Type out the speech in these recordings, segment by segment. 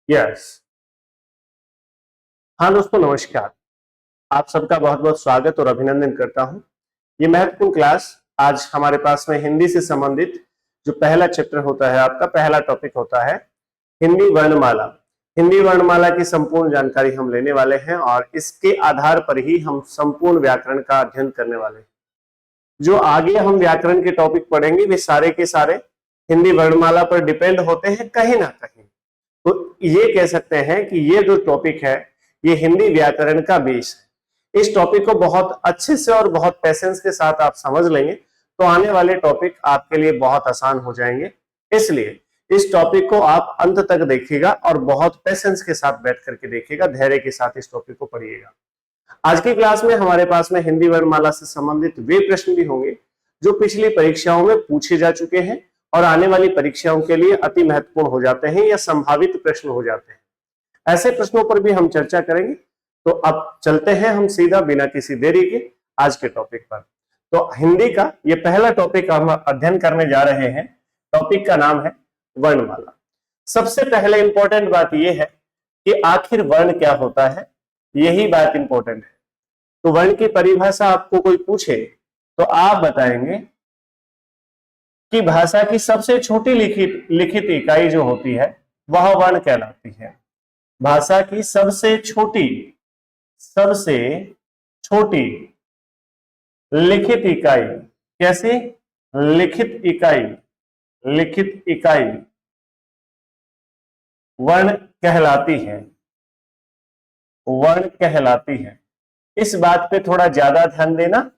Yes. हाँ दोस्तों, नमस्कार। आप सबका बहुत बहुत स्वागत और अभिनंदन करता हूं। ये महत्वपूर्ण क्लास आज हमारे पास में हिंदी से संबंधित जो पहला चैप्टर होता है, आपका पहला टॉपिक होता है हिंदी वर्णमाला। हिंदी वर्णमाला की संपूर्ण जानकारी हम लेने वाले हैं और इसके आधार पर ही हम संपूर्ण व्याकरण का अध्ययन करने वाले हैं। जो आगे हम व्याकरण के टॉपिक पढ़ेंगे वे सारे के सारे हिंदी वर्णमाला पर डिपेंड होते हैं कहीं ना कहीं। तो ये कह सकते हैं कि ये जो टॉपिक है ये हिंदी व्याकरण का बेस है। इस टॉपिक को बहुत अच्छे से और बहुत पेशेंस के साथ आप समझ लेंगे तो आने वाले टॉपिक आपके लिए बहुत आसान हो जाएंगे। इसलिए इस टॉपिक को आप अंत तक देखिएगा और बहुत पेशेंस के साथ बैठ करके देखिएगा, धैर्य के साथ इस टॉपिक को पढ़िएगा। आज की क्लास में हमारे पास में हिंदी वर्णमाला से संबंधित वे प्रश्न भी होंगे जो पिछली परीक्षाओं में पूछे जा चुके हैं और आने वाली परीक्षाओं के लिए अति महत्वपूर्ण हो जाते हैं या संभावित प्रश्न हो जाते हैं। ऐसे प्रश्नों पर भी हम चर्चा करेंगे। तो अब चलते हैं हम सीधा बिना किसी देरी के आज के टॉपिक पर। तो हिंदी का ये पहला टॉपिक हम अध्ययन करने जा रहे हैं। टॉपिक का नाम है वर्णमाला। सबसे पहले इंपॉर्टेंट बात यह है कि आखिर वर्ण क्या होता है, यही बात इंपॉर्टेंट है। तो वर्ण की परिभाषा आपको कोई पूछे तो आप बताएंगे कि भाषा की सबसे छोटी लिखित इकाई जो होती है वह वर्ण कहलाती है। भाषा की सबसे छोटी लिखित इकाई, कैसे? लिखित इकाई वर्ण कहलाती है। इस बात पे थोड़ा ज्यादा ध्यान देना।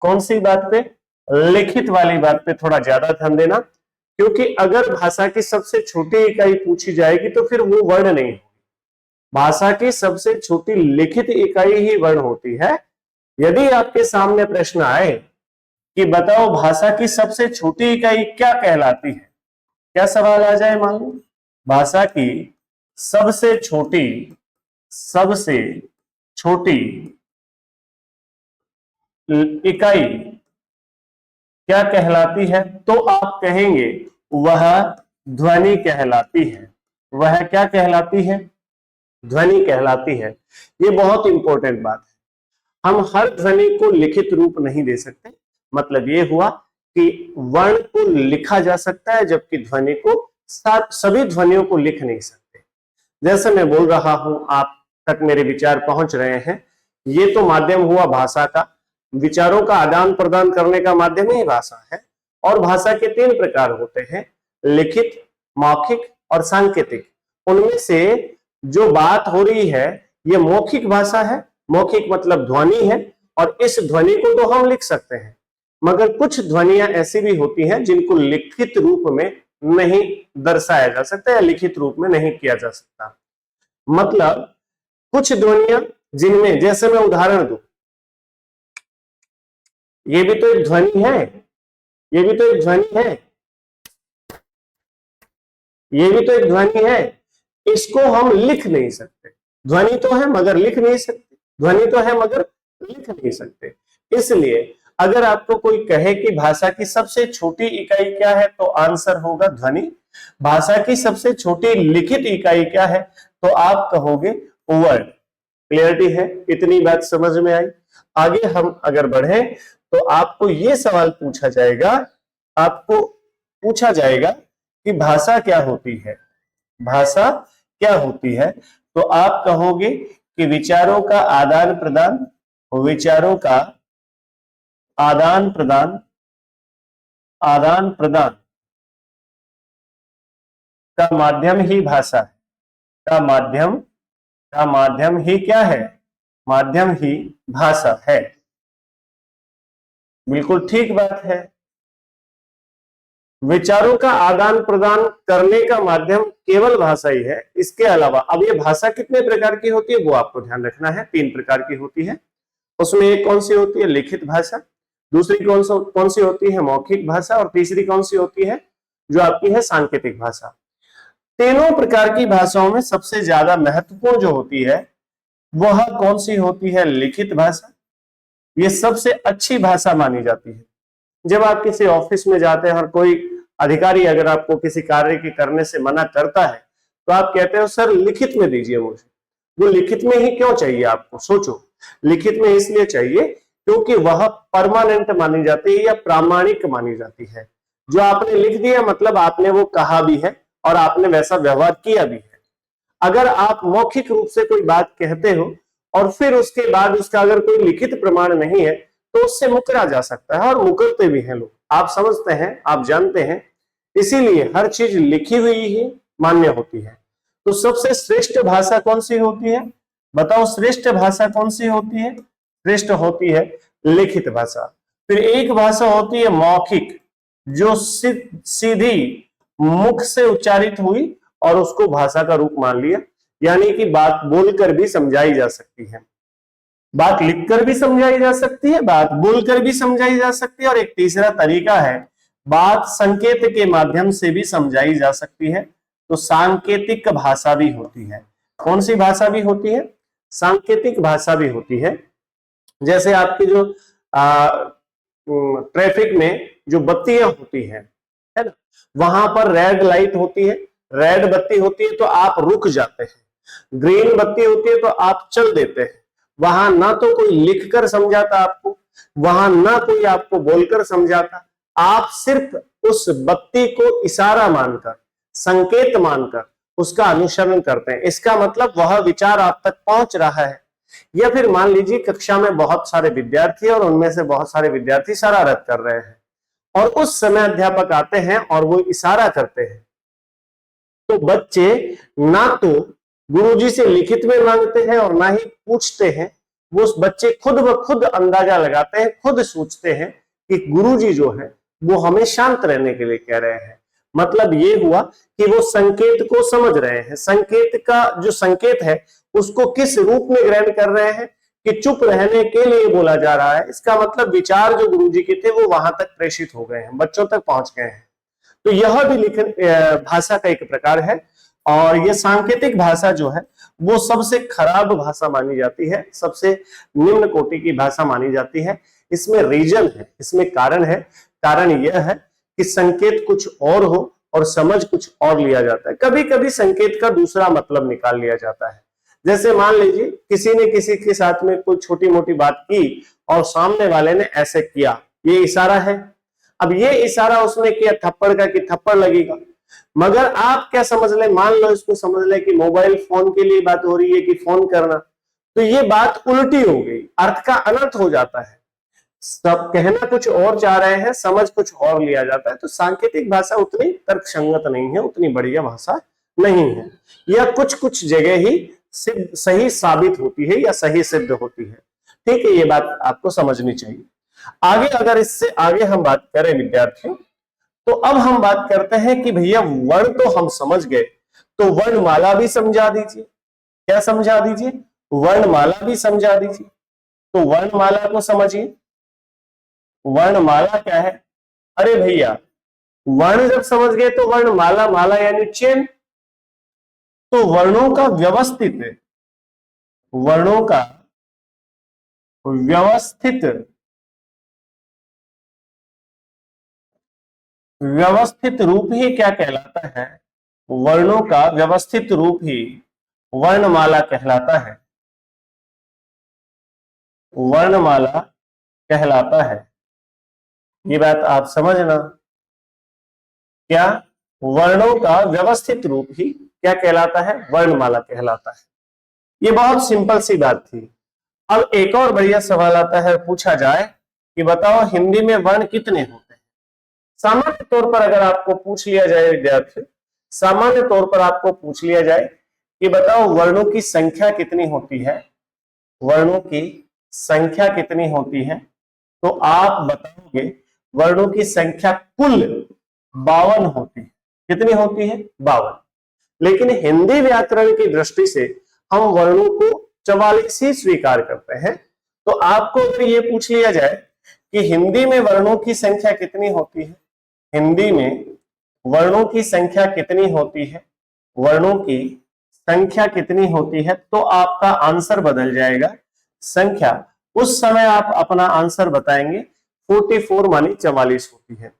कौन सी बात पे? लिखित वाली बात पे थोड़ा ज्यादा ध्यान देना, क्योंकि अगर भाषा की सबसे छोटी इकाई पूछी जाएगी तो फिर वो वर्ण नहीं होगी। भाषा की सबसे छोटी लिखित इकाई ही वर्ण होती है। यदि आपके सामने प्रश्न आए कि बताओ भाषा की सबसे छोटी इकाई क्या कहलाती है, क्या सवाल आ जाए? मान लो भाषा की सबसे छोटी इकाई क्या कहलाती है, तो आप कहेंगे वह ध्वनि कहलाती है। वह क्या कहलाती है? ध्वनि कहलाती है। ये बहुत इंपॉर्टेंट बात है। हम हर ध्वनि को लिखित रूप नहीं दे सकते। मतलब ये हुआ कि वर्ण को लिखा जा सकता है जबकि ध्वनि को सभी ध्वनियों को लिख नहीं सकते। जैसे मैं बोल रहा हूं, आप तक मेरे विचार पहुंच रहे हैं, ये तो माध्यम हुआ भाषा का। विचारों का आदान प्रदान करने का माध्यम ही भाषा है। और भाषा के 3 प्रकार होते हैं, लिखित, मौखिक और सांकेतिक। उनमें से जो बात हो रही है ये मौखिक भाषा है। मौखिक मतलब ध्वनि है और इस ध्वनि को तो हम लिख सकते हैं, मगर कुछ ध्वनियां ऐसी भी होती हैं जिनको लिखित रूप में नहीं दर्शाया जा सकता या लिखित रूप में नहीं किया जा सकता। मतलब कुछ ध्वनियां जिनमें, जैसे मैं उदाहरण दूं, ये भी तो एक ध्वनि है, ये भी तो एक ध्वनि है, ये भी तो एक ध्वनि है। इसको हम लिख नहीं सकते। ध्वनि तो है मगर लिख नहीं सकते, ध्वनि तो है मगर लिख नहीं सकते। इसलिए अगर आपको कोई कहे कि भाषा की सबसे छोटी इकाई क्या है तो आंसर होगा ध्वनि। भाषा की सबसे छोटी लिखित इकाई क्या है तो आप कहोगे वर्ण। क्लियरिटी है? इतनी बात समझ में आई? आगे हम अगर बढ़े तो आपको यह सवाल पूछा जाएगा कि भाषा क्या होती है। भाषा क्या होती है तो आप कहोगे कि विचारों का आदान प्रदान का माध्यम ही भाषा है। का माध्यम ही क्या है? माध्यम ही भाषा है। बिल्कुल ठीक बात है। विचारों का आदान प्रदान करने का माध्यम केवल भाषा ही है। इसके अलावा अब ये भाषा कितने प्रकार की होती है वो आपको ध्यान रखना है। 3 प्रकार की होती है। उसमें एक कौन सी होती है? लिखित भाषा। दूसरी कौन सी होती है? मौखिक भाषा। और तीसरी कौन सी होती है? जो आपकी है सांकेतिक भाषा। तीनों प्रकार की भाषाओं में सबसे ज्यादा महत्वपूर्ण जो होती है वह कौन सी होती है? लिखित भाषा। ये सबसे अच्छी भाषा मानी जाती है। जब आप किसी ऑफिस में जाते हैं और कोई अधिकारी अगर आपको किसी कार्य के करने से मना करता है तो आप कहते हो सर लिखित में दीजिए मुझे। वो लिखित में ही क्यों चाहिए आपको, सोचो। लिखित में इसलिए चाहिए क्योंकि वह परमानेंट मानी जाती है या प्रामाणिक मानी जाती है। जो आपने लिख दिया मतलब आपने वो कहा भी है और आपने वैसा व्यवहार किया भी है। अगर आप मौखिक रूप से कोई बात कहते हो और फिर उसके बाद उसका अगर कोई लिखित प्रमाण नहीं है तो उससे मुकरा जा सकता है, और मुकरते भी हैं लोग, आप समझते हैं, आप जानते हैं। इसीलिए हर चीज लिखी हुई ही मान्य होती है। तो सबसे श्रेष्ठ भाषा कौन सी होती है, बताओ श्रेष्ठ भाषा कौन सी होती है? श्रेष्ठ होती है लिखित भाषा। फिर एक भाषा होती है मौखिक, जो सीधी मुख से उच्चारित हुई और उसको भाषा का रूप मान लिया, यानी कि बात बोलकर भी समझाई जा सकती है, बात लिखकर भी समझाई जा सकती है, बात बोलकर भी समझाई जा सकती है, और एक तीसरा तरीका है बात संकेत के माध्यम से भी समझाई जा सकती है। तो सांकेतिक भाषा भी होती है। कौन सी भाषा भी होती है? सांकेतिक भाषा भी होती है। जैसे आपकी जो ट्रैफिक में जो बत्तियां होती है ना, वहां पर रेड लाइट होती है, रेड बत्ती होती है तो आप रुक जाते हैं, ग्रीन बत्ती होती है तो आप चल देते हैं। वहां ना तो कोई लिखकर समझाता आपको, वहां ना कोई आपको बोलकर समझाता, आप सिर्फ उस बत्ती को इशारा मानकर, संकेत मानकर उसका अनुसरण करते हैं। इसका मतलब वह विचार आप तक पहुंच रहा है। या फिर मान लीजिए कक्षा में बहुत सारे विद्यार्थी और उनमें से बहुत सारे विद्यार्थी शरारत कर रहे हैं और उस समय अध्यापक आते हैं और वो इशारा करते हैं, तो बच्चे ना तो गुरुजी से लिखित में मांगते हैं और ना ही पूछते हैं। वो बच्चे खुद ब खुद अंदाजा लगाते हैं, खुद सोचते हैं कि गुरुजी जो है वो हमें शांत रहने के लिए कह रहे हैं। मतलब ये हुआ कि वो संकेत को समझ रहे हैं, संकेत का जो संकेत है उसको किस रूप में ग्रहण कर रहे हैं कि चुप रहने के लिए बोला जा रहा है। इसका मतलब विचार जो गुरुजी के थे वो वहां तक प्रेषित हो गए हैं, बच्चों तक पहुंच गए हैं। तो यह भी लिखन भाषा का एक प्रकार है। और यह सांकेतिक भाषा जो है वो सबसे खराब भाषा मानी जाती है, सबसे निम्न कोटि की भाषा मानी जाती है। इसमें रीजन है, इसमें कारण है। कारण यह है कि संकेत कुछ और हो और समझ कुछ और लिया जाता है। कभी कभी संकेत का दूसरा मतलब निकाल लिया जाता है। जैसे मान लीजिए किसी ने किसी के साथ में कोई छोटी मोटी बात की और सामने वाले ने ऐसे किया, ये इशारा है। अब ये इशारा उसने किया थप्पड़ का कि थप्पड़ लगेगा, मगर आप क्या समझ ले, मान लो इसको समझ ले कि मोबाइल फोन के लिए बात हो रही है कि फोन करना, तो ये बात उल्टी हो गई, अर्थ का अनर्थ हो जाता है। सब कहना कुछ और चाह रहे हैं, समझ कुछ और लिया जाता है। तो सांकेतिक भाषा उतनी तर्कसंगत नहीं है, उतनी बढ़िया भाषा नहीं है। यह कुछ कुछ जगह ही सही साबित होती है या सही सिद्ध होती है। ठीक है, ये बात आपको समझनी चाहिए। आगे अगर इससे आगे हम बात करें विद्यार्थियों, तो अब हम बात करते हैं कि भैया वर्ण तो हम समझ गए, तो वर्णमाला भी समझा दीजिए। क्या समझा दीजिए? वर्णमाला भी समझा दीजिए। तो वर्णमाला को समझिए। वर्णमाला क्या है? अरे भैया वर्ण जब समझ गए तो वर्णमाला, माला यानी चेन। तो वर्णों का व्यवस्थित, वर्णों का व्यवस्थित व्यवस्थित रूप ही क्या कहलाता है? वर्णों का व्यवस्थित रूप ही वर्णमाला कहलाता है, वर्णमाला कहलाता है। ये बात आप समझना। क्या? वर्णों का व्यवस्थित रूप ही क्या कहलाता है? वर्णमाला कहलाता है। ये बहुत सिंपल सी बात थी। अब एक और बढ़िया सवाल आता है, पूछा जाए कि बताओ हिंदी में वर्ण कितने होते हैं? सामान्य तौर पर अगर आपको पूछ लिया जाए विद्यार्थी, सामान्य तौर पर आपको पूछ लिया जाए कि बताओ वर्णों की संख्या कितनी होती है, वर्णों की संख्या कितनी होती है, तो आप बताओगे वर्णों की संख्या कुल 52 होती है। कितनी होती है? 52। लेकिन हिंदी व्याकरण की दृष्टि से हम वर्णों को 44 ही स्वीकार करते हैं। तो आपको अगर ये पूछ लिया जाए कि हिंदी में वर्णों की संख्या कितनी होती है, हिंदी में वर्णों की संख्या कितनी होती है, वर्णों की संख्या कितनी होती है, तो आपका आंसर बदल जाएगा। संख्या उस समय आप अपना आंसर बताएंगे 44 मानी 44 होती है।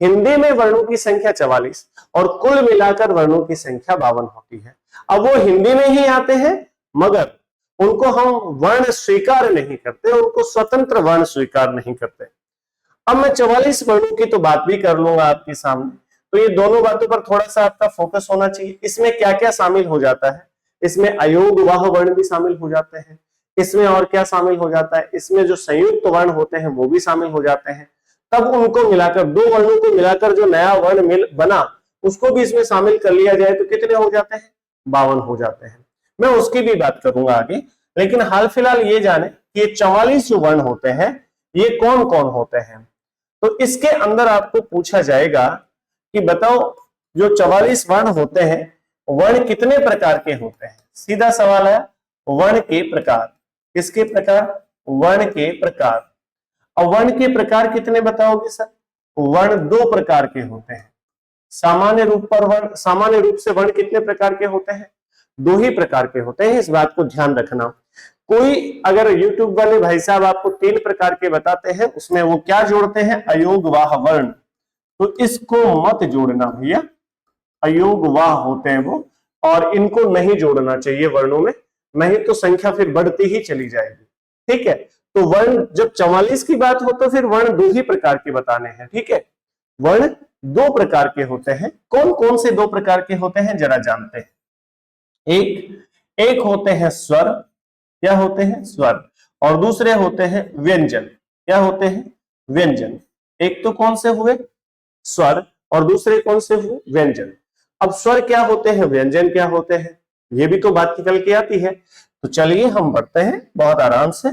हिंदी में वर्णों की संख्या 44 और कुल मिलाकर वर्णों की संख्या 52 होती है। अब वो हिंदी में ही आते हैं मगर उनको हम वर्ण स्वीकार नहीं करते, उनको स्वतंत्र वर्ण स्वीकार नहीं करते। अब मैं 44 वर्णों की तो बात भी कर लूंगा आपके सामने, तो ये दोनों बातों पर थोड़ा सा आपका फोकस होना चाहिए। इसमें क्या क्या शामिल हो जाता है, इसमें अयोग वाह वर्ण भी शामिल हो जाते हैं, इसमें और क्या शामिल हो जाता है, इसमें जो संयुक्त वर्ण होते हैं वो भी शामिल हो जाते हैं। तब उनको मिलाकर, दो वर्णों को मिलाकर जो नया वर्ण मिल बना उसको भी इसमें शामिल कर लिया जाए तो कितने हो जाते हैं, 52 हो जाते हैं। मैं उसकी भी बात करूंगा आगे, लेकिन हाल फिलहाल ये जाने कि ये 44 जो वर्ण होते हैं ये कौन कौन होते हैं। तो इसके अंदर आपको पूछा जाएगा कि बताओ जो 44 वर्ण होते हैं वर्ण कितने प्रकार के होते हैं। सीधा सवाल है, वर्ण के प्रकार। किसके प्रकार, वर्ण के प्रकार। और वर्ण के प्रकार कितने बताओगे सर, वर्ण दो प्रकार के होते हैं। सामान्य रूप पर वर्ण, सामान्य रूप से वर्ण कितने प्रकार के होते हैं, दो ही प्रकार के होते हैं, इस बात को ध्यान रखना। कोई अगर YouTube वाले भाई साहब आपको 3 प्रकार के बताते हैं, उसमें वो क्या जोड़ते हैं, अयोग वाह वर्ण, तो इसको मत जोड़ना भैया, अयोग वाह होते हैं वो, और इनको नहीं जोड़ना चाहिए वर्णों में, नहीं तो संख्या फिर बढ़ती ही चली जाएगी। ठीक है, तो वर्ण जब 44 की बात हो तो फिर वर्ण दो ही प्रकार के बताने हैं। ठीक है, वर्ण दो प्रकार के होते हैं। कौन कौन से दो प्रकार के होते हैं जरा जानते हैं। एक होते हैं स्वर, क्या होते हैं, स्वर, और दूसरे होते हैं व्यंजन, क्या होते हैं, व्यंजन। एक तो कौन से हुए, स्वर, और दूसरे कौन से हुए, व्यंजन। अब स्वर क्या होते हैं, व्यंजन क्या होते हैं, ये भी तो बात निकल के आती है। तो चलिए हम बढ़ते हैं बहुत आराम से।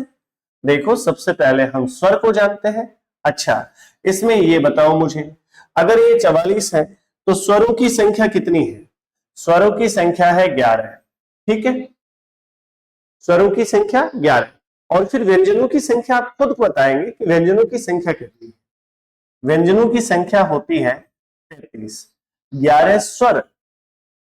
देखो सबसे पहले हम स्वर को जानते हैं। अच्छा, इसमें ये बताओ मुझे, अगर ये 44 है तो स्वरों की संख्या कितनी है, स्वरों की संख्या है 11। ठीक है, स्वरों की संख्या 11, और फिर व्यंजनों की संख्या आप खुद बताएंगे कि व्यंजनों की संख्या कितनी है। व्यंजनों की संख्या होती है 33। 11 स्वर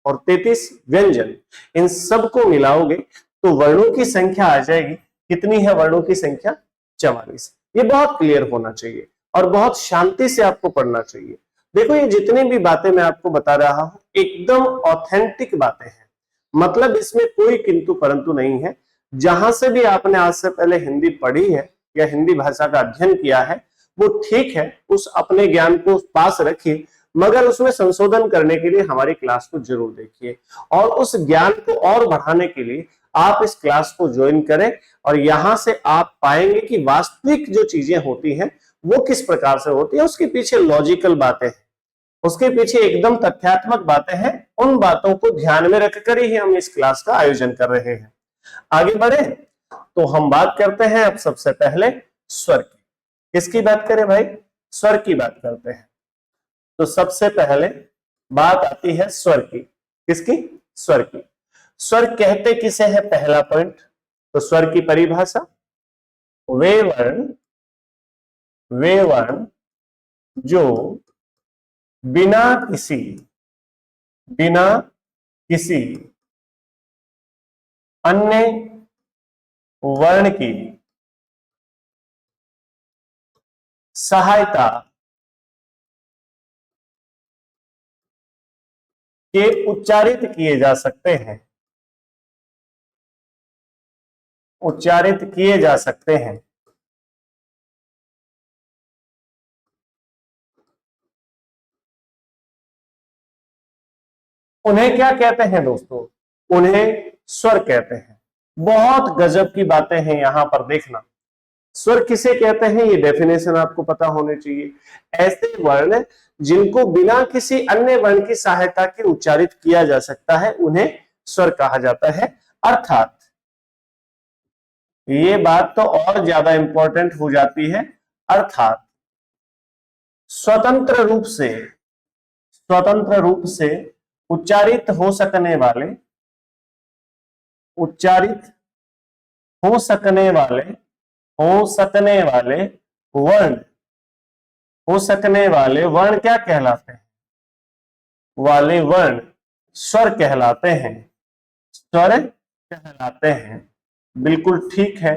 और 33 व्यंजन, इन सबको मिलाओगे तो वर्णों की संख्या आ जाएगी, कितनी है वर्णों की संख्या, 44। ये बहुत क्लियर होना चाहिए और बहुत शांति से आपको पढ़ना चाहिए। देखो ये जितनी भी बातें मैं आपको बता रहा हूं एकदम ऑथेंटिक बातें हैं, मतलब इसमें कोई किंतु परंतु नहीं है। जहां से भी आपने आज से पहले हिंदी पढ़ी है या हिंदी भाषा का अध्ययन किया है वो ठीक है, उस अपने ज्ञान को पास रखिए, मगर उसमें संशोधन करने के लिए हमारी क्लास को जरूर देखिए, और उस ज्ञान को और बढ़ाने के लिए आप इस क्लास को ज्वाइन करें, और यहां से आप पाएंगे कि वास्तविक जो चीजें होती हैं वो किस प्रकार से होती है, उसके पीछे लॉजिकल बातें हैं, उसके पीछे एकदम तथ्यात्मक बातें हैं। उन बातों को ध्यान में रखकर ही हम इस क्लास का आयोजन कर रहे हैं। आगे बढ़े तो हम बात करते हैं अब सबसे पहले स्वर की। किसकी बात करें भाई, स्वर की बात करते हैं। तो सबसे पहले बात आती है स्वर की। किसकी, स्वर की। स्वर कहते किसे है, पहला पॉइंट, तो स्वर की परिभाषा, वे वर्ण जो बिना किसी अन्य वर्ण की सहायता के उच्चारित किए जा सकते हैं, उच्चारित किए जा सकते हैं। उन्हें क्या कहते हैं दोस्तों, उन्हें स्वर कहते हैं। बहुत गजब की बातें हैं यहां पर देखना। स्वर किसे कहते हैं ये डेफिनेशन आपको पता होनी चाहिए। ऐसे वर्ण जिनको बिना किसी अन्य वर्ण की सहायता के उच्चारित किया जा सकता है उन्हें स्वर कहा जाता है। अर्थात ये बात तो और ज्यादा इंपॉर्टेंट हो जाती है, अर्थात स्वतंत्र रूप से उच्चारित हो सकने वाले वर्ण क्या कहलाते हैं, वाले वर्ण स्वर कहलाते हैं, स्वर कहलाते हैं। बिल्कुल ठीक है,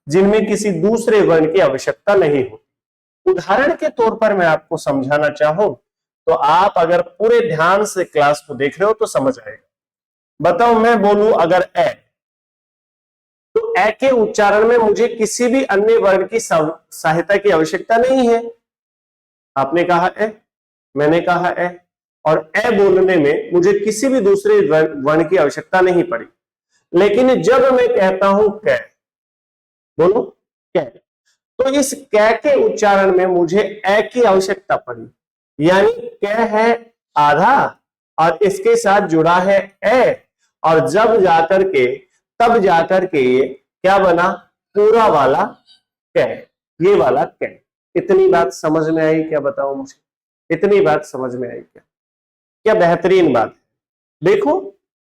जिनमें किसी दूसरे वर्ण की आवश्यकता नहीं होती। उदाहरण के तौर पर मैं आपको समझाना चाहूं तो आप अगर पूरे ध्यान से क्लास को देख रहे हो तो समझ आएगा। बताओ, मैं बोलूं अगर ए, तो ए के उच्चारण में मुझे किसी भी अन्य वर्ण की सहायता की आवश्यकता नहीं है। आपने कहा ए, मैंने कहा ए, और ए बोलने में मुझे किसी भी दूसरे वर्ण की आवश्यकता नहीं पड़ी। लेकिन जब मैं कहता हूं कै, बोलो कै, तो इस कै के उच्चारण में मुझे ए की आवश्यकता पड़ी, यानी कै है आधा और इसके साथ जुड़ा है ए, और जब जाकर के तब जाकर के ये क्या बना, पूरा वाला कै, ये वाला कै। इतनी बात समझ में आई क्या? बताओ मुझे, इतनी बात समझ में आई क्या? क्या बेहतरीन बात है। देखो,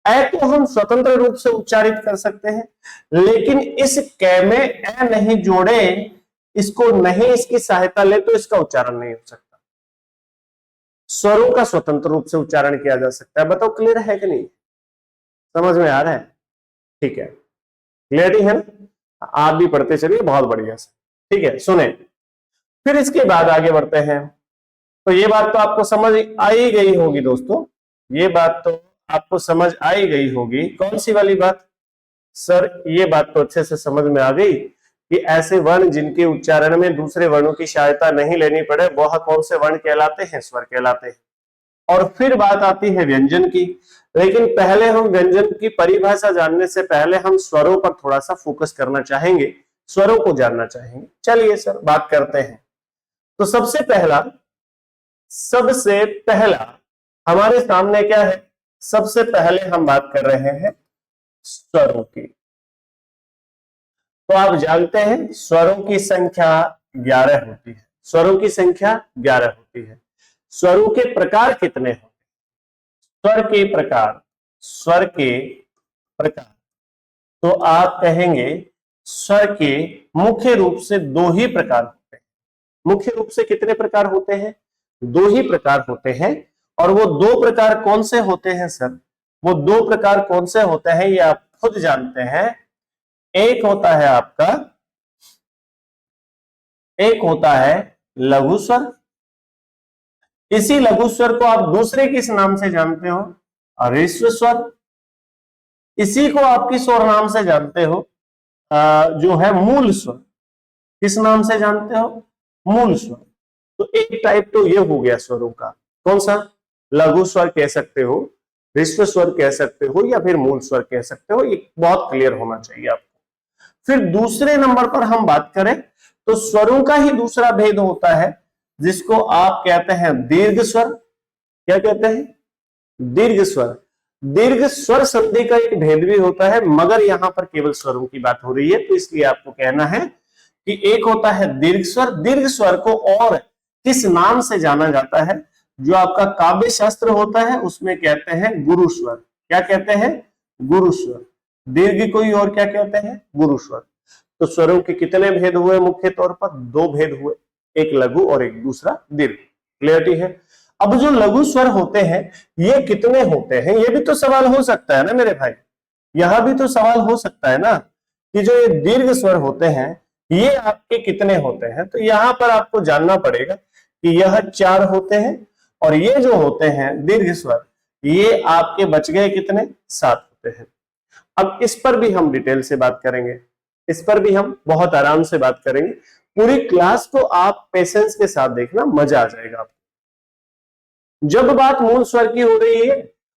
ए को हम स्वतंत्र रूप से उच्चारित कर सकते हैं, लेकिन इस कै में ए नहीं जोड़े, इसको नहीं इसकी सहायता ले तो इसका उच्चारण नहीं हो सकता। स्वरों का स्वतंत्र रूप से उच्चारण किया जा सकता है। बताओ क्लियर है कि नहीं? समझ में आ रहा है? ठीक है, क्लियरिटी है ना? आप भी पढ़ते चलिए, बहुत बढ़िया से। ठीक है, सुने, फिर इसके बाद आगे बढ़ते हैं। तो ये बात तो आपको समझ आई गई होगी दोस्तों, ये बात तो आपको समझ आई गई होगी। कौन सी वाली बात? सर ये बात तो अच्छे से समझ में आ गई कि ऐसे वर्ण जिनके उच्चारण में दूसरे वर्णों की सहायता नहीं लेनी पड़े, वह कौन से वर्ण कहलाते हैं? स्वर कहलाते हैं। और फिर बात आती है व्यंजन की, लेकिन पहले हम व्यंजन की परिभाषा जानने से पहले हम स्वरों पर थोड़ा सा फोकस करना चाहेंगे, स्वरों को जानना चाहेंगे। चलिए सर बात करते हैं। तो सबसे पहला हमारे सामने क्या है? सबसे पहले हम बात कर रहे हैं स्वरों की। तो आप जानते हैं स्वरों की संख्या 11 होती है। स्वरों की संख्या 11 होती है। स्वरों के प्रकार कितने होते हैं? स्वर के प्रकार तो आप कहेंगे स्वर के मुख्य रूप से दो ही प्रकार होते हैं। मुख्य रूप से कितने प्रकार होते हैं? दो ही प्रकार होते हैं। और वो दो प्रकार कौन से होते हैं सर? वो दो प्रकार कौन से होते हैं ये आप खुद जानते हैं। एक होता है लघु स्वर। इसी लघु स्वर को आप दूसरे किस नाम से जानते हो? ह्रस्व स्वर। इसी को आप किस और नाम से जानते हो? जो है मूल स्वर। किस नाम से जानते हो? मूल स्वर। तो एक टाइप तो ये हो गया स्वरों का, कौन सा? लघु स्वर कह सकते हो, ह्रस्व स्वर कह सकते हो, या फिर मूल स्वर कह सकते हो। ये बहुत क्लियर होना चाहिए आपको। फिर दूसरे नंबर पर हम बात करें तो स्वरों का ही दूसरा भेद होता है जिसको आप कहते हैं दीर्घ स्वर। क्या कहते हैं? दीर्घ स्वर। दीर्घ स्वर संधि का एक भेद भी होता है, मगर यहां पर केवल स्वरों की बात हो रही है, तो इसलिए आपको कहना है कि एक होता है दीर्घ स्वर। दीर्घ स्वर को और किस नाम से जाना जाता है? जो आपका काव्य शास्त्र होता है उसमें कहते हैं गुरु स्वर। क्या कहते हैं? गुरु स्वर। दीर्घ कोई और क्या कहते हैं? गुरु स्वर। तो स्वरों के कितने भेद हुए? मुख्य तौर पर दो भेद हुए, एक लघु और एक दूसरा दीर्घ। क्लियरिटी है? अब जो लघु स्वर होते हैं ये कितने होते हैं? ये भी तो सवाल हो सकता है ना मेरे भाई, यहां भी तो सवाल हो सकता है ना कि जो ये दीर्घ स्वर होते हैं ये आपके कितने होते हैं? तो यहां पर आपको जानना पड़ेगा कि यह 4 होते हैं, और ये जो होते हैं दीर्घ स्वर ये आपके बच गए कितने? 7 होते हैं। अब इस पर भी हम डिटेल से बात करेंगे, इस पर भी हम बहुत आराम से बात करेंगे। पूरी क्लास को आप पेशेंस के साथ देखना, मजा आ जाएगा आपको। जब बात मूल स्वर की हो रही है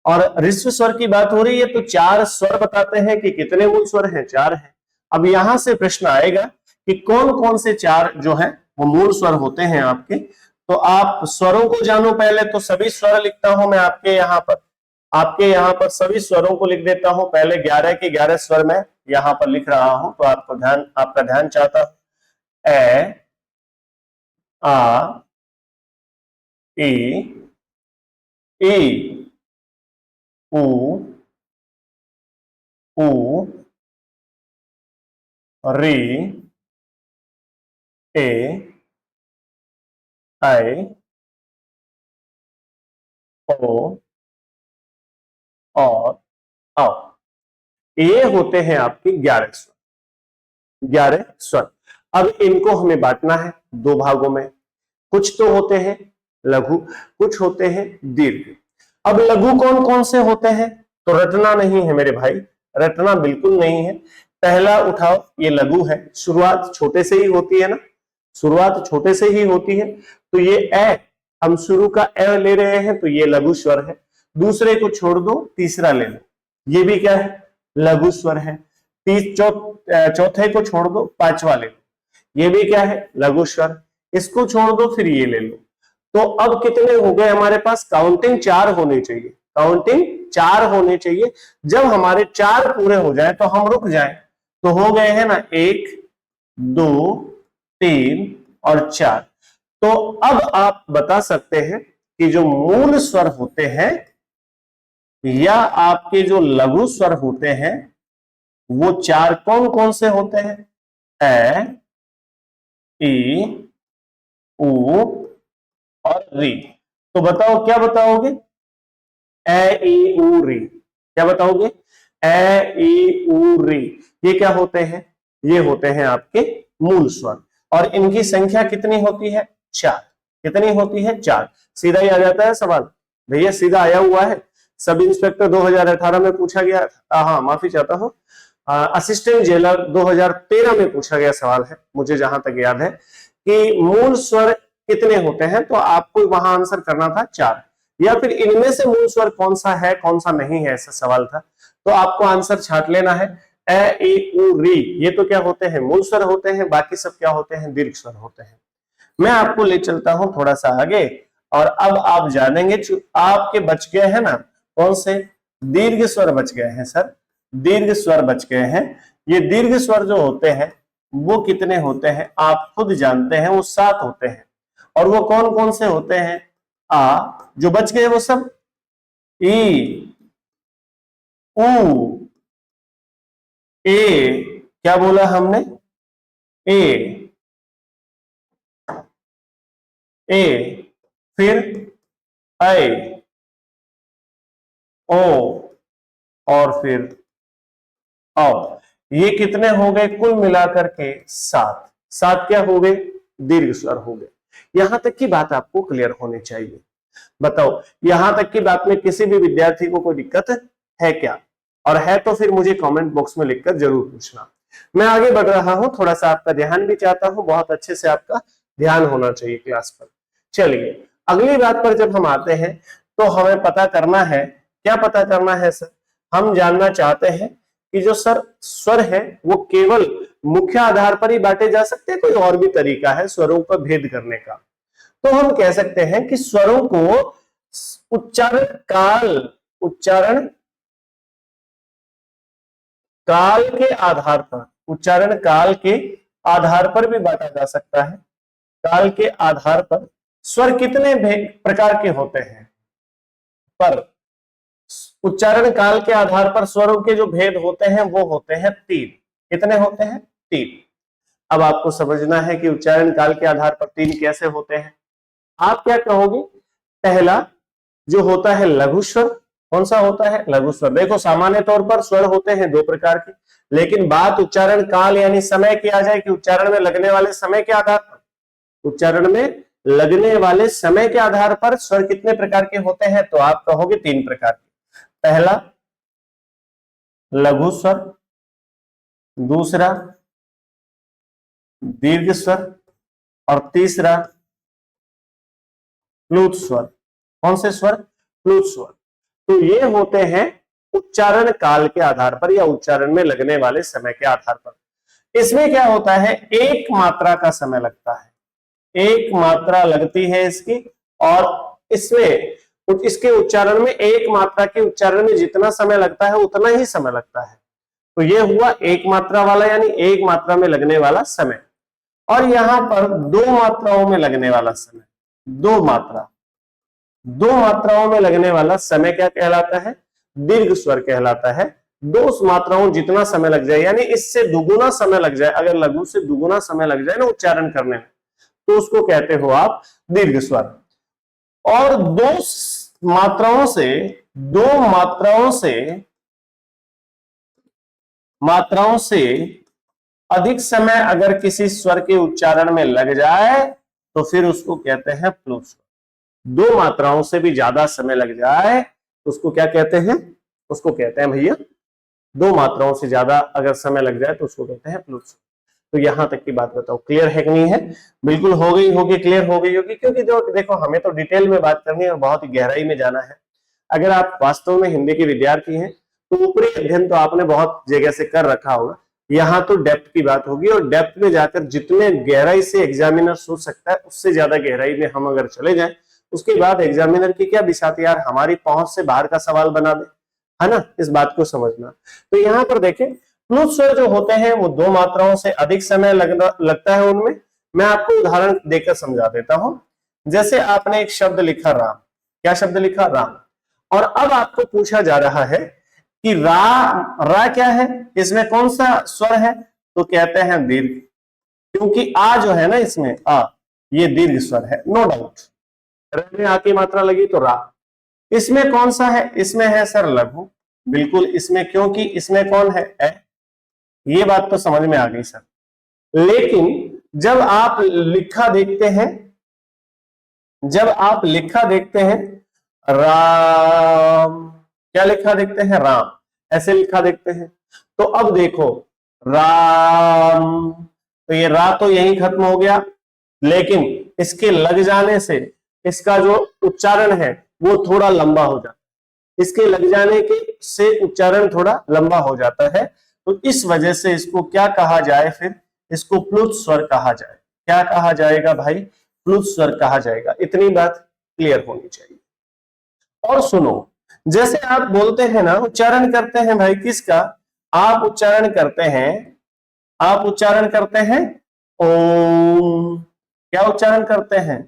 और ह्रस्व स्वर की बात हो रही है तो 4 स्वर बताते हैं कि कितने मूल स्वर हैं? 4 हैं। अब यहां से प्रश्न आएगा कि कौन कौन से 4 जो है वो मूल स्वर होते हैं आपके। तो आप स्वरों को जानो पहले, तो सभी स्वर लिखता हूं मैं आपके यहाँ पर सभी स्वरों को लिख देता हूं। पहले 11 के 11 स्वर मैं यहां पर लिख रहा हूं, तो आपका ध्यान चाहता हूं। ए, आ, ई, उ, री, ए, आई, ओ और आओ। ये होते हैं आपके 11 स्वर। 11 स्वर। अब इनको हमें बांटना है दो भागों में। कुछ तो होते हैं लघु, कुछ होते हैं दीर्घ। अब लघु कौन कौन से होते हैं? तो रटना नहीं है मेरे भाई, रटना बिल्कुल नहीं है। पहला उठाओ, ये लघु है, शुरुआत छोटे से ही होती है ना, शुरुआत छोटे से ही होती है। तो ये ए, हम शुरू का ए ले रहे हैं तो ये लघु स्वर है। दूसरे को छोड़ दो, तीसरा ले लो, ये भी क्या है? लघु स्वर है। चौथे को छोड़ दो, पांचवा ले लो, ये भी क्या है? लघु स्वर। इसको छोड़ दो, फिर ये ले लो। तो अब कितने हो गए हमारे पास? काउंटिंग 4 होने चाहिए, काउंटिंग 4 होने चाहिए। जब हमारे 4 पूरे हो जाए तो हम रुक जाए। तो हो गए हैं ना 1 2 3 और 4। तो अब आप बता सकते हैं कि जो मूल स्वर होते हैं या आपके जो लघु स्वर होते हैं वो 4 कौन कौन से होते हैं? ए, ई, उ और री। तो बताओ, क्या बताओगे? ए, ई, उ, री। क्या बताओगे? ए, ई, उ, री। ये क्या होते हैं? ये होते हैं आपके मूल स्वर। और इनकी संख्या कितनी होती है? 4। कितनी होती है? 4। सीधा ही आ जाता है सवाल भैया, सीधा आया हुआ है। सब इंस्पेक्टर 2018 में पूछा गया, हाँ माफी चाहता हूँ, असिस्टेंट जेलर 2013 में पूछा गया सवाल है, मुझे जहां तक याद है, कि मूल स्वर कितने होते हैं। तो आपको वहां आंसर करना था 4, या फिर इनमें से मूल स्वर कौन सा है कौन सा नहीं है, ऐसा सवाल था। तो आपको आंसर छांट लेना है। ए, ई, उ, री, ये तो क्या होते हैं? मूल स्वर होते हैं। बाकी सब क्या होते हैं? दीर्घ स्वर होते हैं। मैं आपको ले चलता हूं थोड़ा सा आगे, और अब आप जानेंगे आपके बच गए हैं ना कौन से? दीर्घ स्वर बच गए हैं सर, दीर्घ स्वर बच गए हैं। ये दीर्घ स्वर जो होते हैं वो कितने होते हैं? आप खुद जानते हैं, वो 7 होते हैं। और वो कौन कौन से होते हैं? जो बच गए वो सब ई, उ, ए, क्या बोला हमने? ए, फिर ऐ, ओ, और फिर औ। ये कितने हो गए? कुल मिलाकर के 7। 7 क्या हो गए? दीर्घ स्वर हो गए। यहां तक की बात आपको क्लियर होनी चाहिए। बताओ, यहां तक की बात में किसी भी विद्यार्थी को कोई दिक्कत है क्या? और है तो फिर मुझे कमेंट बॉक्स में लिखकर जरूर पूछना। मैं आगे बढ़ रहा हूं, थोड़ा सा आपका ध्यान भी चाहता हूं, बहुत अच्छे से आपका ध्यान होना चाहिए क्लास पर। चलिए अगली बात पर जब हम आते हैं तो हमें पता करना है, क्या पता करना है सर? हम जानना चाहते हैं कि जो सर स्वर है वो केवल मुख्य आधार पर ही बांटे जा सकते हैं, कोई और भी तरीका है स्वरों का भेद करने का? तो हम कह सकते हैं कि स्वरों को उच्चारण काल के आधार पर, उच्चारण काल के आधार पर भी बांटा जा सकता है। काल के आधार पर स्वर कितने प्रकार के होते हैं? पर उच्चारण काल के आधार पर स्वरों के जो भेद होते हैं वो होते हैं 3। कितने होते हैं? 3। अब आपको समझना है कि उच्चारण काल के आधार पर 3 कैसे होते हैं। आप क्या कहोगे? पहला जो होता है लघु स्वर। कौन सा होता है? लघु स्वर। देखो सामान्य तौर पर स्वर होते हैं 2 प्रकार के, लेकिन बात उच्चारण काल यानी समय की आ जाए कि उच्चारण में लगने वाले समय के आधार पर, उच्चारण में लगने वाले समय के आधार पर स्वर कितने प्रकार के होते हैं? तो आप कहोगे 3 प्रकार के। पहला लघु स्वर, दूसरा दीर्घ स्वर, और तीसरा प्लुत स्वर। कौन से स्वर? प्लुत स्वर। तो ये होते हैं उच्चारण काल के आधार पर या उच्चारण में लगने वाले समय के आधार पर। इसमें क्या होता है? एक मात्रा का समय लगता है, एक मात्रा लगती है इसकी, और इसमें इसके उच्चारण में एक मात्रा के उच्चारण में जितना समय लगता है उतना ही समय लगता है। तो ये हुआ एक मात्रा वाला, यानी एक मात्रा में लगने वाला समय। और यहां पर 2 मात्राओं में लगने वाला समय, 2 मात्राओं में लगने वाला समय क्या कहलाता है? दीर्घ स्वर कहलाता है। 2 मात्राओं जितना समय लग जाए, यानी इससे दुगुना समय लग जाए, अगर लघु से दुगुना समय लग जाए ना उच्चारण करने में, तो उसको कहते हो आप दीर्घ स्वर। और 2 मात्राओं से अधिक समय अगर किसी स्वर के उच्चारण में लग जाए तो फिर उसको कहते हैं प्लुत स्वर। दो मात्राओं से भी ज्यादा समय लग जाए तो उसको क्या कहते हैं? उसको कहते हैं भैया, दो मात्राओं से ज्यादा अगर समय लग जाए तो उसको कहते हैं प्लुत स्वर। तो यहां तक की बात बताओ, क्लियर है कि नहीं है? बिल्कुल हो गई होगी, क्लियर हो गई होगी, क्योंकि जो देखो हमें तो डिटेल में बात करनी है और बहुत ही गहराई में जाना है। अगर आप वास्तव में हिंदी के विद्यार्थी हैं तो ऊपरी अध्ययन तो आपने बहुत जगह से कर रखा होगा, यहाँ तो डेप्थ की बात होगी, और डेप्थ में जाकर जितने गहराई से एग्जामिनर सोच सकता है उससे ज्यादा गहराई में हम अगर चले जाएं, उसके बाद एग्जामिनर की क्या बिसात यार, हमारी पहुंच से बाहर का सवाल बना दे, है ना? इस बात को समझना। तो यहाँ पर देखें, प्लुत स्वर जो होते हैं वो दो मात्राओं से अधिक समय लगता है उनमें। मैं आपको उदाहरण देकर समझा देता हूं। जैसे आपने एक शब्द लिखा राम, क्या शब्द लिखा? राम। और अब आपको पूछा जा रहा है कि रा क्या है, इसमें कौन सा स्वर है? तो कहते हैं दीर्घ, क्योंकि आ जो है ना इसमें आ, ये दीर्घ स्वर है, नो डाउट। र में आ की मात्रा लगी तो रा। इसमें कौन सा है? इसमें है सर लघु, बिल्कुल इसमें, क्योंकि इसमें कौन है? ए। ये बात तो समझ में आ गई सर। लेकिन जब आप लिखा देखते हैं, जब आप लिखा देखते हैं राम, क्या लिखा देखते हैं? राम, ऐसे लिखा देखते हैं। तो अब देखो राम, तो ये रा तो यहीं खत्म हो गया, लेकिन इसके लग जाने से इसका जो उच्चारण है वो थोड़ा लंबा हो जाता है, इसके लग जाने के से उच्चारण थोड़ा लंबा हो जाता है। तो इस वजह से इसको क्या कहा जाए? फिर इसको प्लुत स्वर कहा जाए। क्या कहा जाएगा भाई? प्लुत स्वर कहा जाएगा। इतनी बात क्लियर होनी चाहिए। और सुनो, जैसे आप बोलते हैं ना, उच्चारण करते हैं भाई किसका? आप उच्चारण करते हैं, आप उच्चारण करते हैं ओम। क्या उच्चारण करते हैं?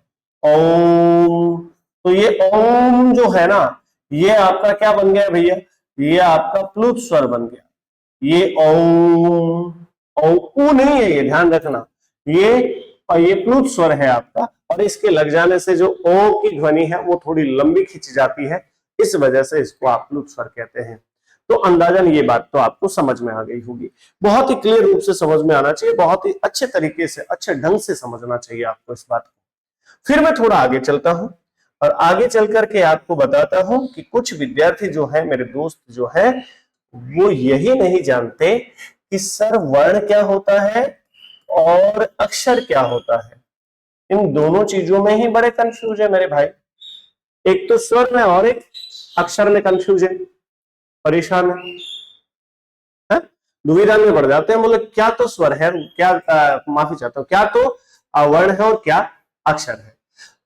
ओम। तो ये ओम जो है ना, ये आपका क्या बन गया भैया? ये आपका प्लुत स्वर बन गया। ये ओम, ऊ नहीं है, ये ध्यान रखना, ये प्लुत स्वर है आपका, और इसके लग जाने से जो ओ की ध्वनि है वो थोड़ी लंबी खिंच जाती है, इस वजह से इसको आप प्लुत स्वर कहते हैं। तो अंदाजन ये बात तो आपको समझ में आ गई होगी। बहुत ही क्लियर रूप से समझ में आना चाहिए, बहुत ही अच्छे तरीके से, अच्छे ढंग से समझना चाहिए आपको इस बात को। फिर मैं थोड़ा आगे चलता हूं और आगे चल करके आपको बताता हूं कि कुछ विद्यार्थी जो है, मेरे दोस्त जो है, वो यही नहीं जानते कि सर वर्ण क्या होता है और अक्षर क्या होता है। इन दोनों चीजों में ही बड़े कंफ्यूज है मेरे भाई। एक तो स्वर में और एक अक्षर में कंफ्यूज है, परेशान है, दुविधा में बढ़ जाते हैं। बोले क्या तो स्वर है, क्या माफी चाहता हूं, क्या तो वर्ण है और क्या अक्षर है।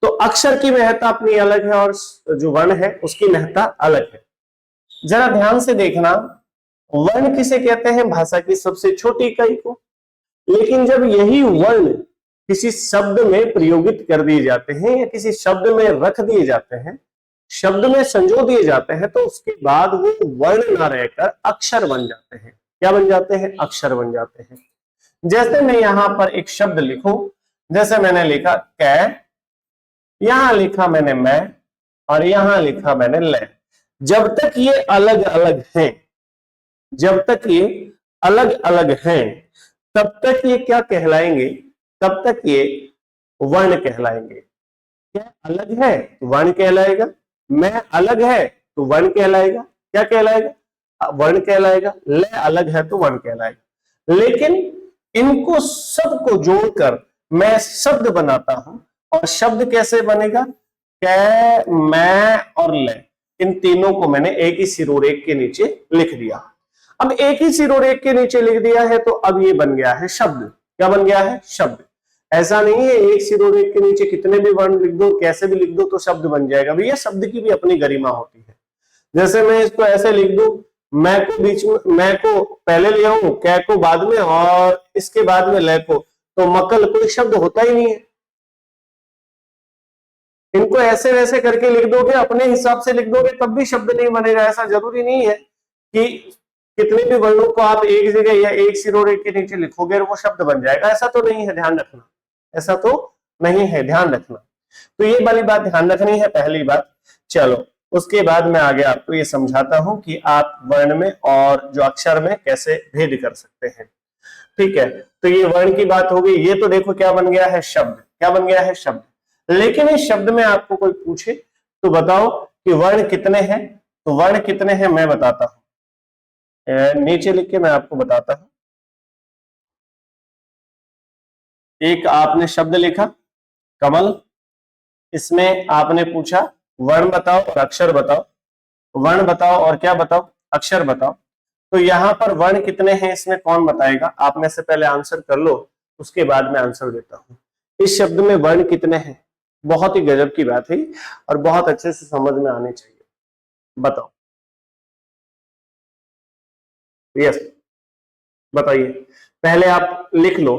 तो अक्षर की महत्ता अपनी अलग है और जो वर्ण है उसकी महत्ता अलग है। जरा ध्यान से देखना, वर्ण किसे कहते हैं? भाषा की सबसे छोटी इकाई को। लेकिन जब यही वर्ण किसी शब्द में प्रयोगित कर दिए जाते हैं या किसी शब्द में रख दिए जाते हैं, शब्द में संजो दिए जाते हैं, तो उसके बाद वो वर्ण ना रहकर अक्षर बन जाते हैं। क्या बन जाते हैं? अक्षर बन जाते हैं। जैसे मैं यहां पर एक शब्द लिखूं, जैसे मैंने लिखा कै, यहां लिखा मैंने मैं, और यहां लिखा मैंने ले। जब तक ये अलग अलग हैं, जब तक ये अलग अलग हैं, तब तक ये क्या कहलाएंगे? तब तक ये वर्ण कहलाएंगे। क्या अलग है तो वर्ण कहलाएगा, मैं अलग है तो वर्ण कहलाएगा। क्या कहलाएगा? वर्ण कहलाएगा। ले अलग है तो वर्ण कहलाएगा। लेकिन इनको सबको जोड़कर मैं शब्द बनाता हूं, और शब्द कैसे बनेगा? कै, मैं और ले, इन तीनों को मैंने एक ही सिरोरेख के नीचे लिख दिया। अब एक ही सिरोरेख के नीचे लिख दिया है तो अब ये बन गया है शब्द। क्या बन गया है? शब्द। ऐसा नहीं है एक सिरोरेख के नीचे कितने भी वर्ण लिख दो, कैसे भी लिख दो तो शब्द बन जाएगा। भैया शब्द की भी अपनी गरिमा होती है। जैसे मैं इसको ऐसे लिख दूं, मैं को बीच में, मैं को पहले ले आऊं, कै को बाद में, और इसके बाद में ले को, तो मक्कल कोई शब्द होता ही नहीं है। इनको ऐसे वैसे करके लिख दोगे, अपने हिसाब से लिख दोगे, तब भी शब्द नहीं बनेगा। ऐसा जरूरी नहीं है कि कितने भी वर्णों को आप एक जगह या एक सिरोरेख के नीचे लिखोगे और वो शब्द बन जाएगा, ऐसा तो नहीं है, ध्यान रखना। ऐसा तो नहीं है, ध्यान रखना। तो ये वाली बात ध्यान रखनी है, पहली बात। चलो उसके बाद मैं आगे आपको ये समझाता हूं कि आप वर्ण में और जो अक्षर में कैसे भेद कर सकते हैं। ठीक है, तो ये वर्ण की बात हो गई। ये तो देखो क्या बन गया है, शब्द। क्या बन गया है, शब्द। लेकिन इस शब्द में आपको कोई पूछे तो बताओ कि वर्ण कितने हैं, तो वर्ण कितने हैं मैं बताता हूं, नीचे लिख के मैं आपको बताता हूं। एक आपने शब्द लिखा कमल, इसमें आपने पूछा वर्ण बताओ और अक्षर बताओ, वर्ण बताओ और क्या बताओ, अक्षर बताओ। तो यहां पर वर्ण कितने हैं इसमें कौन बताएगा, आप में से पहले आंसर कर लो, उसके बाद मैं आंसर देता हूं। इस शब्द में वर्ण कितने हैं, बहुत ही गजब की बात है और बहुत अच्छे से समझ में आनी चाहिए। बताओ, यस बताइए। पहले आप लिख लो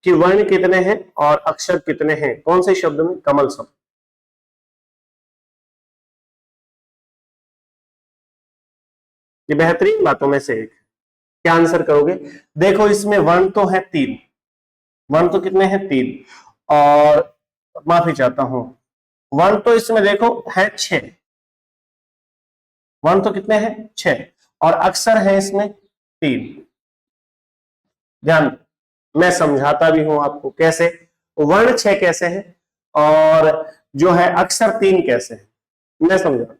कि वर्ण कितने हैं और अक्षर कितने हैं, कौन से शब्द में, कमल शब्द। ये बेहतरीन बातों में से एक। क्या आंसर करोगे, देखो इसमें वर्ण तो है 3, वर्ण तो कितने हैं 3, और माफी चाहता हूं, वर्ण तो इसमें देखो है 6, वर्ण तो कितने हैं 6, और अक्षर है इसमें 3। ध्यान, मैं समझाता भी हूं आपको कैसे, वर्ण 6 कैसे है और जो है अक्षर 3 कैसे है, मैं समझाता हूं।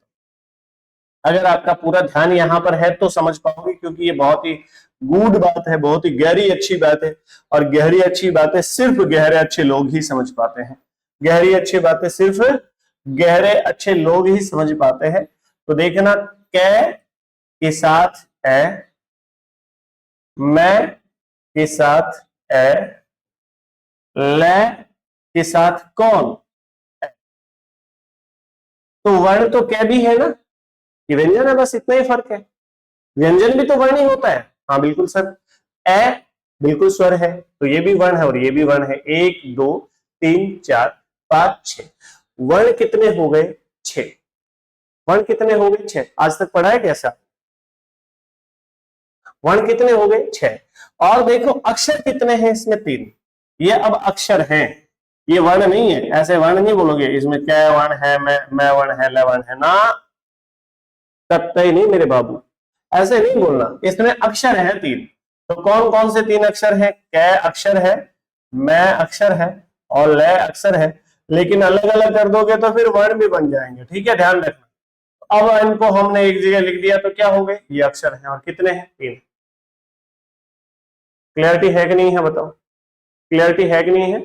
अगर आपका पूरा ध्यान यहां पर है तो समझ पाओगे, क्योंकि ये बहुत ही गूढ़ बात है, बहुत ही गहरी अच्छी बात है, और गहरी अच्छी बातें सिर्फ गहरे अच्छे लोग ही समझ पाते हैं। गहरी अच्छी बातें सिर्फ गहरे अच्छे लोग ही समझ पाते हैं। तो देखना, कै के साथ है, मैं के साथ है, ले के साथ कौन, तो वर्ण तो कै भी है ना, ये व्यंजन है, बस इतना ही फर्क है। व्यंजन भी तो वर्ण ही होता है, हाँ बिल्कुल सर। ए बिल्कुल स्वर है, तो ये भी वर्ण है और ये भी वर्ण है। 1 2 3 4 5 6, वर्ण कितने हो गए 6, वर्ण कितने हो गए 6, आज तक पढ़ा है कैसा, वर्ण कितने हो गए 6। और देखो अक्षर कितने हैं इसमें 3, ये अब अक्षर हैं, ये वर्ण नहीं है। ऐसे वर्ण नहीं बोलोगे इसमें क्या वर्ण है, मैं वर्ण है, ल वर्ण है ना, कतई नहीं मेरे बाबू, ऐसे नहीं बोलना। इसमें अक्षर है 3, तो कौन कौन से 3 अक्षर हैं, कै अक्षर है, मैं अक्षर है और लय अक्षर है। लेकिन अलग अलग कर दोगे तो फिर वर्ण भी बन जाएंगे, ठीक है, ध्यान रखना। अब इनको हमने एक जगह लिख दिया तो क्या हो गए, ये अक्षर है और कितने हैं 3। क्लियरिटी है कि नहीं है, बताओ, क्लियरिटी है कि नहीं है,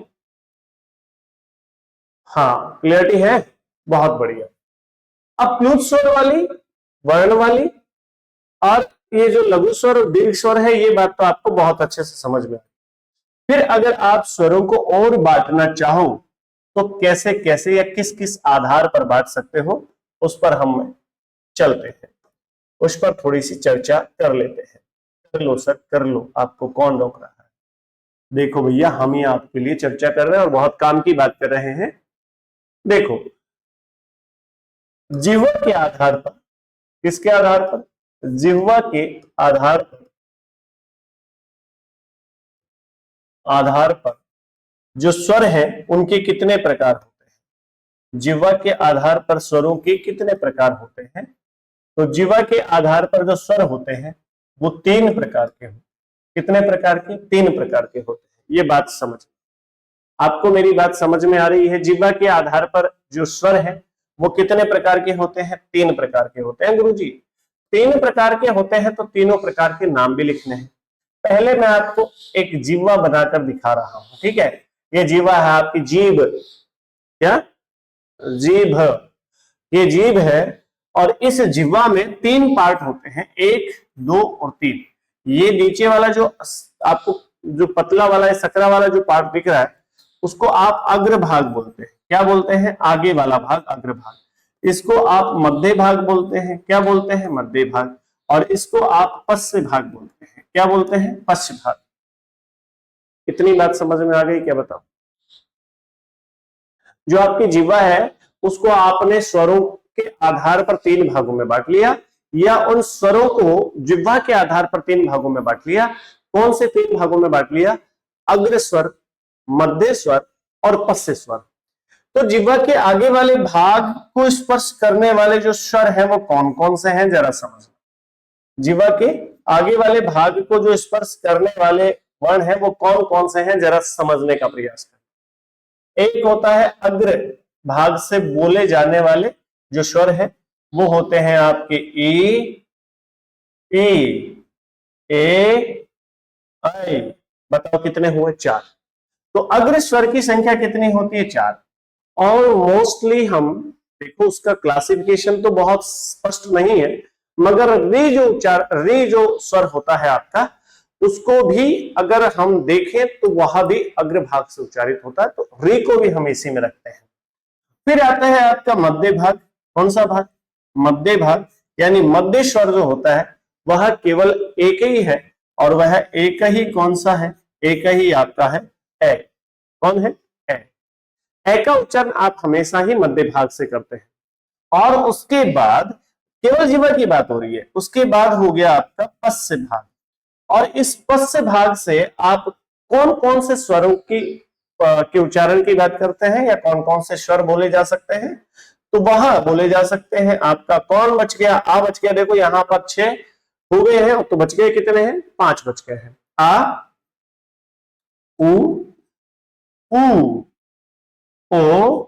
हाँ क्लियरिटी है, बहुत बढ़िया। अब प्लुत स्वर वाली, वर्ण वाली और ये जो लघु स्वर और दीर्घ स्वर है, ये बात तो आपको बहुत अच्छे से समझ में आई। फिर अगर आप स्वरों को और बांटना चाहो तो कैसे कैसे या किस किस आधार पर बांट सकते हो, उस पर हम चलते हैं, उस पर थोड़ी सी चर्चा कर लेते हैं। कर लो सर कर लो, आपको कौन रोक रहा है। देखो भैया, हम ही आपके लिए चर्चा कर रहे हैं और बहुत काम की बात कर रहे हैं। देखो, जिह्वा के आधार पर, किसके आधार पर, जिह्वा के आधार पर, आधार पर जो स्वर है उनके कितने प्रकार होते हैं, जिह्वा के आधार पर स्वरों के कितने प्रकार होते हैं। तो जिह्वा के आधार पर जो स्वर होते हैं वो 3 प्रकार के होते हैं। कितने प्रकार के, 3 प्रकार के होते हैं। ये बात समझ, आपको मेरी बात समझ में आ रही है। जिह्वा के आधार पर जो स्वर है वो कितने प्रकार के होते हैं, 3 प्रकार के होते हैं। गुरुजी 3 प्रकार के होते हैं तो तीनों प्रकार के नाम भी लिखने हैं। पहले मैं आपको एक जीवा बनाकर दिखा रहा हूं, ठीक है। ये जीवा है आपकी जीभ, क्या, जीभ, ये जीभ है। और इस जीवा में 3 पार्ट होते हैं, 1 2 और 3। ये नीचे वाला जो आपको जो पतला वाला सकरा वाला जो पार्ट दिख रहा है उसको आप अग्रभाग बोलते हैं। क्या बोलते हैं, आगे वाला भाग अग्रभाग। इसको आप मध्य भाग बोलते हैं। क्या बोलते हैं, मध्य भाग। और इसको आप पश्च भाग बोलते हैं। क्या बोलते हैं, पश्च भाग। इतनी बात समझ में आ गई क्या, बताओ। जो आपकी जिह्वा है उसको आपने स्वरों के आधार पर 3 भागों में बांट लिया, या उन स्वरों को जिह्वा के आधार पर 3 भागों में बांट लिया। कौन से 3 भागों में बांट लिया, अग्र स्वर, मध्य स्वर और पश्च स्वर। तो जिह्वा के आगे वाले भाग को स्पर्श करने वाले जो स्वर हैं वो कौन कौन से हैं, जरा समझो। जिह्वा के आगे वाले भाग को जो स्पर्श करने वाले वर्ण है वो कौन कौन से हैं, जरा समझने का प्रयास करें। एक होता है अग्र भाग से बोले जाने वाले जो स्वर है, वो होते हैं आपके ई, ए, आई। बताओ कितने हुए? 4। तो अग्र स्वर की संख्या कितनी होती है? 4। और मोस्टली हम देखो उसका क्लासिफिकेशन तो बहुत स्पष्ट नहीं है, मगर री जो स्वर होता है आपका, उसको भी अगर हम देखें तो वह भी अग्र भाग से उच्चारित होता है, तो री को भी हम इसी में रखते हैं। फिर आता है आपका मध्य भाग। कौन सा भाग? मध्य भाग, यानी मध्य स्वर जो होता है वह केवल एक ही है, और वह एक ही कौन सा है? एक ही आपका है ए। कौन है? ए। ए का उच्चारण आप हमेशा ही मध्य भाग से करते हैं। और उसके बाद केवल जीवा की बात हो रही है, उसके बाद हो गया आपका पश्च भाग। और इस पश्च भाग से आप कौन कौन से स्वरों के उच्चारण की बात करते हैं, या कौन कौन से स्वर बोले जा सकते हैं? तो वह बोले जा सकते हैं आपका कौन बच गया? आ बच गया। देखो यहां पर 6 हो गए हैं, तो बच गए कितने हैं? 5 बच गए हैं। आ, उ, ओ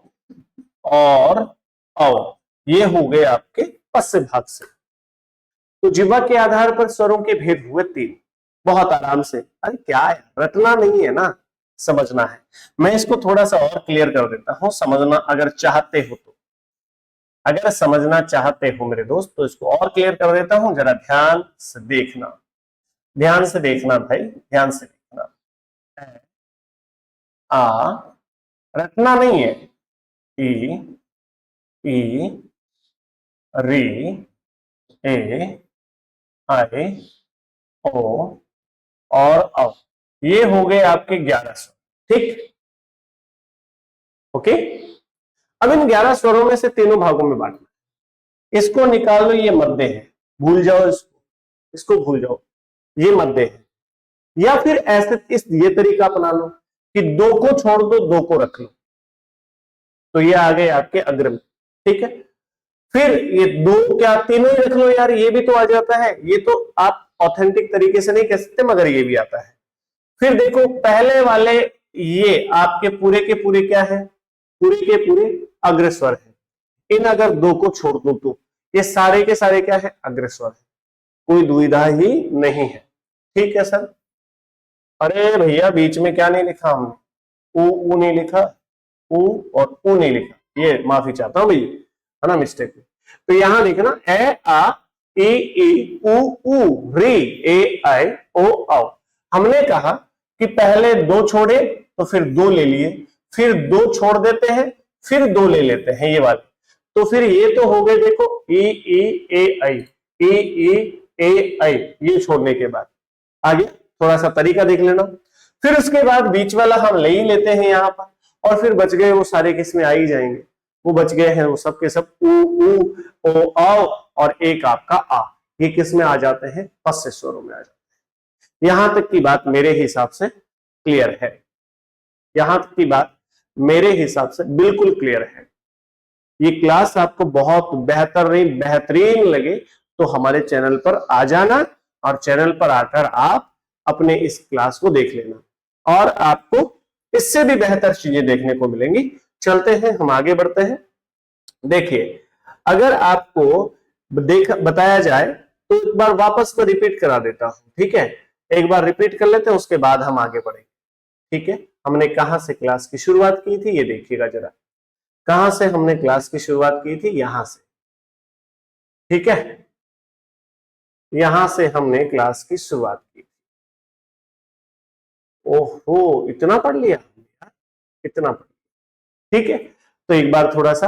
और औ, ये हो गए आपके पश्च भाग से। तो जिह्वा के आधार पर स्वरों के भेद हुए 3। बहुत आराम से। अरे क्या है, रटना नहीं है ना, समझना है। मैं इसको थोड़ा सा और क्लियर कर देता हूं, समझना अगर चाहते हो तो। अगर समझना चाहते हो मेरे दोस्त तो इसको और क्लियर कर देता हूं, जरा ध्यान से देखना। ध्यान से देखना भाई, ध्यान से देखना। आ, रटना नहीं है। ई, री, ए, आई, ओ और औ। ये हो गए आपके 11 स्वर। ठीक, ओके। अब इन 11 स्वरों में से तीनों भागों में बांटना। इसको निकाल लो, ये मध्य है, भूल जाओ इसको, इसको भूल जाओ, ये मध्य है। या फिर ऐसे ये तरीका अपना लो कि 2 को छोड़ दो, 2 को रख लो, तो ये आ गए आपके अग्र में। ठीक है। फिर ये 2 क्या तीनों ही रख लो यार, ये भी तो आ जाता है। ये तो आप ऑथेंटिक तरीके से नहीं कह सकते, मगर ये भी आता है। फिर देखो पहले वाले ये आपके पूरे के पूरे क्या है? पूरे के पूरे अग्रस्वर है। इन अगर 2 को छोड़ दो तो ये सारे के सारे क्या है? अग्रस्वर है। कोई दुविधा ही नहीं है। ठीक है सर। अरे भैया बीच में क्या नहीं लिखा हमने? ऊ नहीं लिखा, ऊ और ऊ नहीं लिखा, ये माफी चाहता हूं भैया, है ना, मिस्टेक। तो यहां देखना ए, आ, ई, ऊ, री, ए, आई, ओ, औ। हमने कहा कि पहले 2 छोड़े तो फिर 2 ले लिए, फिर 2 छोड़ देते हैं, फिर 2 ले लेते हैं, ये वाले। तो फिर ये तो हो गए, देखो ई, ए, आई, ई, ए, आई, ये छोड़ने के बाद आगे थोड़ा सा तरीका देख लेना। फिर उसके बाद बीच वाला हम ले ही लेते हैं यहां पर, और फिर बच गए वो सारे किसमें आ ही जाएंगे। वो बच गए हैं वो सब के सब ऊ, ओ, औ और एक आपका आ, ये किसमें आ जाते हैं? पश्च स्वरों में आ जाते हैं। यहां तक की बात मेरे हिसाब से क्लियर है। यहां तक की बात मेरे हिसाब से बिल्कुल क्लियर है। ये क्लास आपको बहुत बेहतरीन लगे तो हमारे चैनल पर आ जाना, और चैनल पर आकर आप अपने इस क्लास को देख लेना, और आपको इससे भी बेहतर चीजें देखने को मिलेंगी। चलते हैं, हम आगे बढ़ते हैं। देखिए, अगर आपको बताया जाए तो एक बार वापस में रिपीट करा देता हूं। ठीक है, एक बार रिपीट कर लेते हैं, उसके बाद हम आगे बढ़ेंगे। ठीक है, हमने कहां से क्लास की शुरुआत की थी, ये देखिएगा जरा। कहां से हमने क्लास की शुरुआत की थी? यहां से। ठीक है, यहां से हमने क्लास की शुरुआत की। ओहो, इतना पढ़ लिया, इतना पढ़ लिया। ठीक है, तो एक बार थोड़ा सा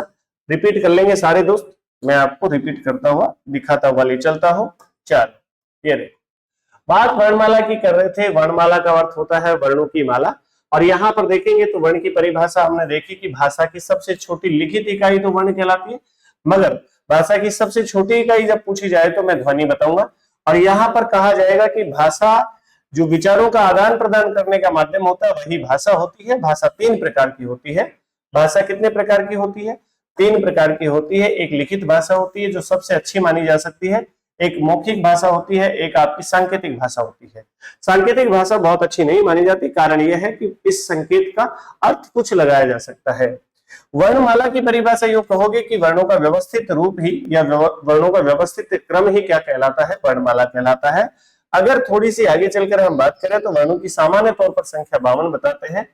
रिपीट कर लेंगे सारे दोस्त। मैं आपको रिपीट करता हुआ दिखाता हुआ ले चलता हूं। चलो, ये देखो, बात वर्णमाला की कर रहे थे। वर्णमाला का अर्थ होता है वर्णों की माला। और यहां पर देखेंगे तो वर्ण की परिभाषा हमने देखी कि भाषा की सबसे छोटी लिखित इकाई तो वर्ण कहलाती है, मगर भाषा की सबसे छोटी इकाई जब पूछी जाए तो मैं ध्वनि बताऊंगा। और यहां पर कहा जाएगा कि भाषा जो विचारों का आदान प्रदान करने का माध्यम होता है वही भाषा होती है। भाषा 3 प्रकार की होती है। भाषा कितने प्रकार की होती है? 3 प्रकार की होती है। एक लिखित भाषा होती है जो सबसे अच्छी मानी जा सकती है, एक मौखिक भाषा होती है, एक आपकी सांकेतिक भाषा होती है। सांकेतिक भाषा बहुत अच्छी नहीं मानी जाती, कारण यह है कि इस संकेत का अर्थ कुछ लगाया जा सकता है। वर्णमाला की परिभाषा यूं कहोगे कि वर्णों का व्यवस्थित रूप ही या वर्णों का व्यवस्थित क्रम ही क्या कहलाता है, वर्णमाला कहलाता है। अगर थोड़ी सी आगे चलकर हम बात करें तो वर्णों की सामान्य तौर पर संख्या 52 बताते हैं।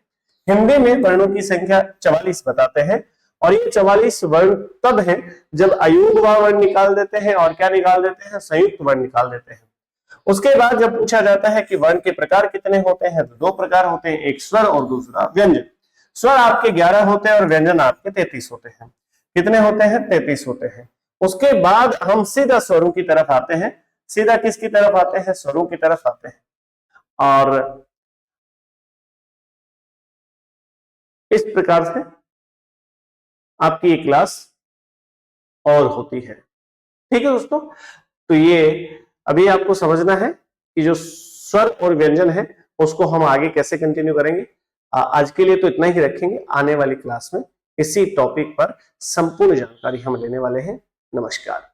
हिंदी में वर्णों की संख्या 44 बताते हैं, और ये 44 वर्ण तब है जब अयुग्म वर्ण निकाल देते हैं और क्या निकाल देते हैं, संयुक्त वर्ण निकाल देते हैं। उसके बाद जब पूछा जाता है कि वर्ण के प्रकार कितने होते हैं, तो दो प्रकार होते हैं, एक स्वर और दूसरा व्यंजन। स्वर आपके 11 होते हैं और व्यंजन आपके 33 होते हैं। कितने होते हैं? 33 होते हैं। उसके बाद हम सीधा स्वरों की तरफ आते हैं। सीधा किसकी तरफ आते हैं? स्वरों की तरफ आते हैं। और इस प्रकार से आपकी ये क्लास और होती है। ठीक है दोस्तों, तो ये अभी आपको समझना है कि जो स्वर और व्यंजन है उसको हम आगे कैसे कंटिन्यू करेंगे। आज के लिए तो इतना ही रखेंगे। आने वाली क्लास में इसी टॉपिक पर संपूर्ण जानकारी हम लेने वाले हैं। नमस्कार।